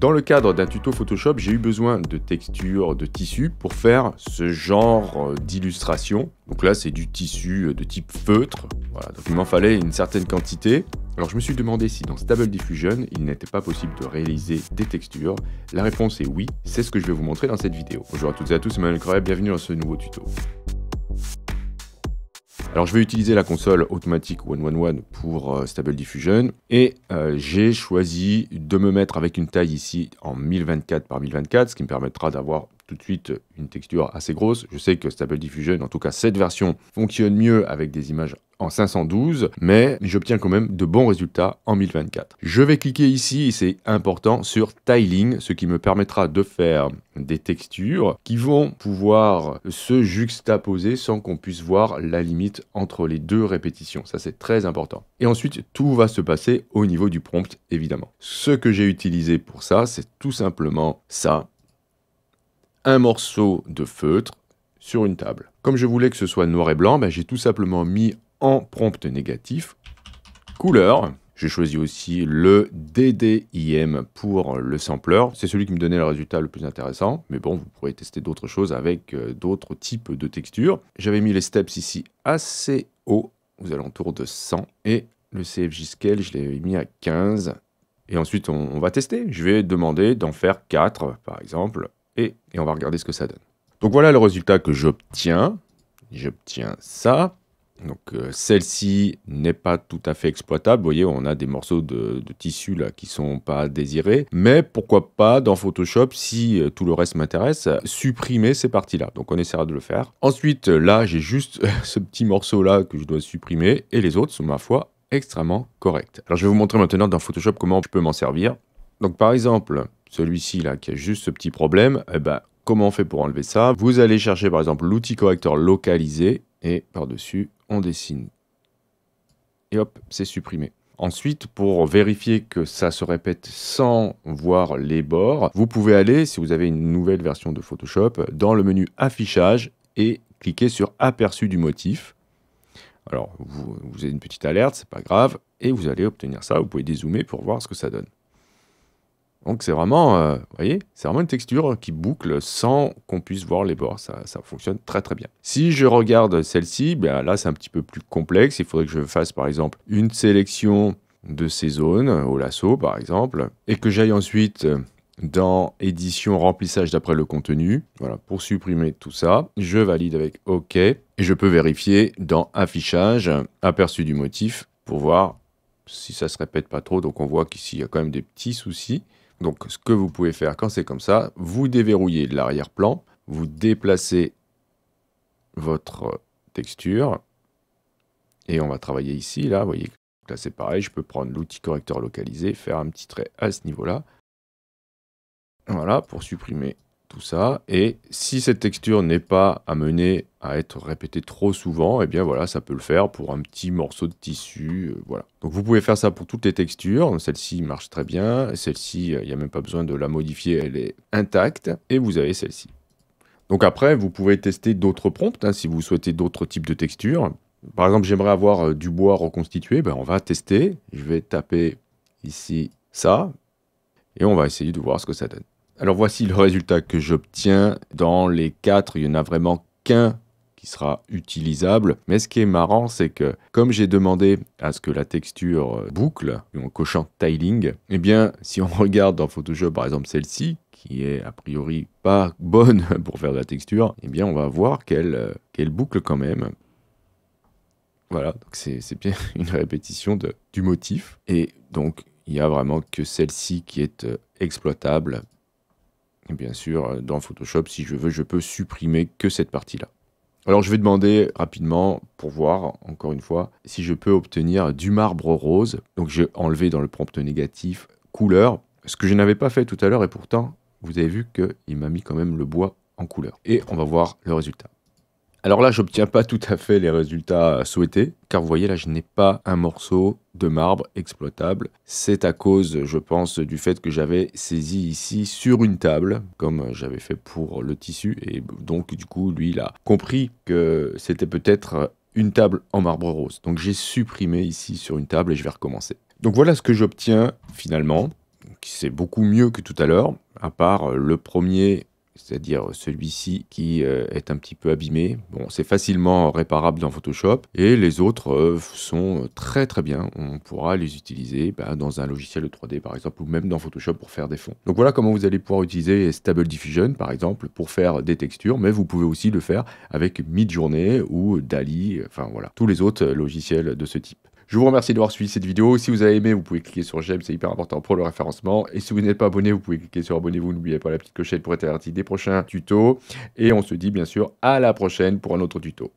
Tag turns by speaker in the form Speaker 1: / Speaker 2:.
Speaker 1: Dans le cadre d'un tuto Photoshop, j'ai eu besoin de textures, de tissus pour faire ce genre d'illustration. Donc là, c'est du tissu de type feutre. Voilà, donc il m'en fallait une certaine quantité. Alors je me suis demandé si dans Stable Diffusion, il n'était pas possible de réaliser des textures. La réponse est oui, c'est ce que je vais vous montrer dans cette vidéo. Bonjour à toutes et à tous, c'est Manuel Corel, bienvenue dans ce nouveau tuto. Alors je vais utiliser la console Automatic 111 pour Stable Diffusion et j'ai choisi de me mettre avec une taille ici en 1024 par 1024, ce qui me permettra d'avoir tout de suite une texture assez grosse. Je sais que Stable Diffusion, en tout cas cette version, fonctionne mieux avec des images en 512, mais j'obtiens quand même de bons résultats en 1024. Je vais cliquer ici, et c'est important, sur Tiling, ce qui me permettra de faire des textures qui vont pouvoir se juxtaposer sans qu'on puisse voir la limite entre les deux répétitions. Ça, c'est très important. Et ensuite, tout va se passer au niveau du prompt, évidemment. Ce que j'ai utilisé pour ça, c'est tout simplement ça. Un morceau de feutre sur une table. Comme je voulais que ce soit noir et blanc, j'ai tout simplement mis en prompt négatif, couleur. J'ai choisi aussi le DDIM pour le sampler. C'est celui qui me donnait le résultat le plus intéressant. Mais bon, vous pourrez tester d'autres choses avec d'autres types de textures. J'avais mis les steps ici assez haut, aux alentours de 100. Et le CFJ Scale, je l'ai mis à 15. Et ensuite, on va tester. Je vais demander d'en faire 4, par exemple. Et on va regarder ce que ça donne. Donc voilà le résultat que j'obtiens. J'obtiens ça. Donc celle-ci n'est pas tout à fait exploitable. Vous voyez, on a des morceaux de tissu là qui sont pas désirés. Mais pourquoi pas dans Photoshop, si tout le reste m'intéresse, supprimer ces parties-là. Donc on essaiera de le faire. Ensuite, là, j'ai juste ce petit morceau-là que je dois supprimer. Et les autres sont, ma foi, extrêmement corrects. Alors je vais vous montrer maintenant dans Photoshop comment je peux m'en servir. Donc par exemple, celui-ci là qui a juste ce petit problème, comment on fait pour enlever ça? Vous allez chercher par exemple l'outil correcteur localisé et par-dessus, on dessine. Et hop, c'est supprimé. Ensuite, pour vérifier que ça se répète sans voir les bords, vous pouvez aller, si vous avez une nouvelle version de Photoshop, dans le menu Affichage et cliquer sur Aperçu du motif. Alors, vous avez une petite alerte, c'est pas grave, et vous allez obtenir ça. Vous pouvez dézoomer pour voir ce que ça donne. Donc c'est vraiment, vous voyez, c'est vraiment une texture qui boucle sans qu'on puisse voir les bords. Ça fonctionne très très bien. Si je regarde celle-ci, là c'est un petit peu plus complexe. Il faudrait que je fasse par exemple une sélection de ces zones au lasso par exemple, et que j'aille ensuite dans édition remplissage d'après le contenu. Voilà, pour supprimer tout ça, je valide avec OK et je peux vérifier dans affichage, aperçu du motif pour voir si ça se répète pas trop. Donc on voit qu'ici il y a quand même des petits soucis. Donc, ce que vous pouvez faire quand c'est comme ça, vous déverrouillez l'arrière-plan, vous déplacez votre texture, et on va travailler ici, là, vous voyez, là c'est pareil, je peux prendre l'outil correcteur localisé, faire un petit trait à ce niveau-là. Voilà, pour supprimer tout ça. Et si cette texture n'est pas amenée à être répétée trop souvent, voilà, ça peut le faire pour un petit morceau de tissu, voilà. Donc vous pouvez faire ça pour toutes les textures. Celle-ci marche très bien. Celle-ci, il n'y a même pas besoin de la modifier, elle est intacte. Et vous avez celle-ci. Donc après, vous pouvez tester d'autres prompts, si vous souhaitez d'autres types de textures. Par exemple, j'aimerais avoir du bois reconstitué. On va tester. Je vais taper ici ça. Et on va essayer de voir ce que ça donne. Alors voici le résultat que j'obtiens. Dans les 4, il n'y en a vraiment qu'un qui sera utilisable. Mais ce qui est marrant, c'est que comme j'ai demandé à ce que la texture boucle, en cochant Tiling, si on regarde dans Photoshop, par exemple celle-ci, qui est a priori pas bonne pour faire de la texture, on va voir qu'elle boucle quand même. Voilà, donc c'est bien une répétition du motif. Et donc, il n'y a vraiment que celle-ci qui est exploitable. Et bien sûr, dans Photoshop, si je veux, je peux supprimer que cette partie-là. Alors, je vais demander rapidement, pour voir, encore une fois, si je peux obtenir du marbre rose. Donc, j'ai enlevé dans le prompt négatif couleur, ce que je n'avais pas fait tout à l'heure, et pourtant, vous avez vu qu'il m'a mis quand même le bois en couleur. Et on va voir le résultat. Alors là, j'obtiens pas tout à fait les résultats souhaités, car vous voyez là, je n'ai pas un morceau de marbre exploitable. C'est à cause, je pense, du fait que j'avais saisi ici sur une table, comme j'avais fait pour le tissu, et donc du coup, lui, il a compris que c'était peut-être une table en marbre rose. Donc j'ai supprimé ici sur une table et je vais recommencer. Donc voilà ce que j'obtiens finalement. c'est beaucoup mieux que tout à l'heure, à part le premier, c'est-à-dire celui-ci qui est un petit peu abîmé. Bon, c'est facilement réparable dans Photoshop et les autres sont très très bien. On pourra les utiliser dans un logiciel de 3D par exemple ou même dans Photoshop pour faire des fonds. Donc voilà comment vous allez pouvoir utiliser Stable Diffusion par exemple pour faire des textures, mais vous pouvez aussi le faire avec Midjourney ou DALL-E, enfin voilà, tous les autres logiciels de ce type. Je vous remercie d'avoir suivi cette vidéo. Si vous avez aimé, vous pouvez cliquer sur j'aime, c'est hyper important pour le référencement. Et si vous n'êtes pas abonné, vous pouvez cliquer sur abonnez-vous. N'oubliez pas la petite clochette pour être averti des prochains tutos. Et on se dit bien sûr à la prochaine pour un autre tuto.